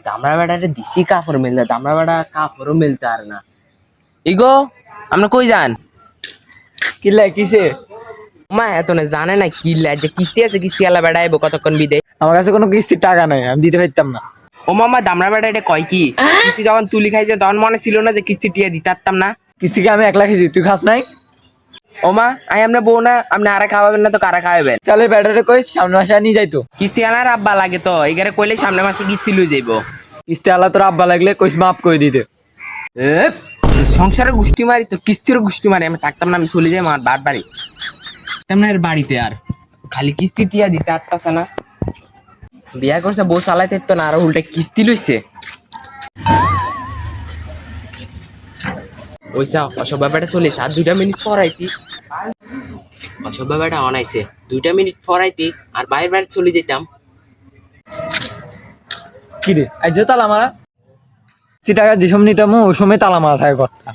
দামড়া বেড়াটা দিছি কাপড় মেলতে, দামড়া বেড়া কাপড়ও মেলতে আর না। ইগো আমরা কই যান? কিল্লা কিসে? মা এত না জানে না কি যে কিস্তি আছে, কিস্তি আলা বেড়াইবো কতক্ষণ বিদে। আমার কাছে কোনো কিস্তির টাকা নাই, আমি দিতে পারতাম না। ও মামা দামড়া বেড়া এটা কয় কি? কিস্তি যখন তুলি খাইছে তখন মনে ছিল না যে কিস্তি টিয়া দিতে পারতাম না। কিস্তিকে আমি 1 লাখ খেয়েছি, তুই খাস নাই? ও মা আই আমরা বউ না, আপনি আরা খাওয়াবেন না তো কারা খাওয়াবেন? তাহলে ব্যাটারে কই সামনে মাসে নিয়ে যাইতো। কিস্তি আনার আব্বা লাগে তো এগারে কইলে সামনে মাসে কিস্তি লই যাইবো। কিস্তি আলা তোর আব্বা লাগলে কইস মাফ করে দিতে। সংসারের গোষ্ঠী মারি তো কিস্তির গোষ্ঠী মারি, আমি থাকতাম না, আমি চলে যাই আমার বার বাড়ি তেমন এর বাড়িতে আর খালি কিস্তি টিয়া দিতে পারতাছে না। বিয়া করছে বউ চালাইতে তো না, আরো উল্টা কিস্তি লইছে। ওইসা অসব ব্যাপারটা চলেছে আর 2টা মিনিট পরাইতি, অসব ব্যাপারটা অনাইছে 2টা মিনিট পরাইতি আর বাইরে বাইরে চলে যেতাম। কি রে আজ তালা মারা? টাকা যেসব নিতাম ওই সময় তালা মারা থাকে ঘরটা।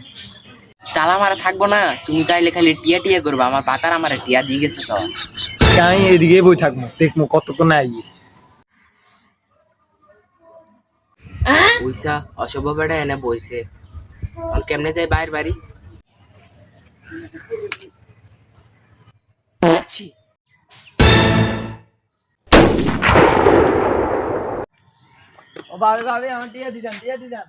তালা মারা থাকবো না, তুমি চাইলে খালি টিয়া টিয়া করবা, আমার পাতার আমার টিয়া দিয়ে গেছে তো। আমি এদিকে বই থাকবো, দেখবো কতক্ষণ আইয়ে। ওইসা অসব ব্যাপারটা এনে বইছে, আর কেমনে যাই বাইরে বাড়ি? ও ভাবি ভাবি আমার টিয়া দিজান।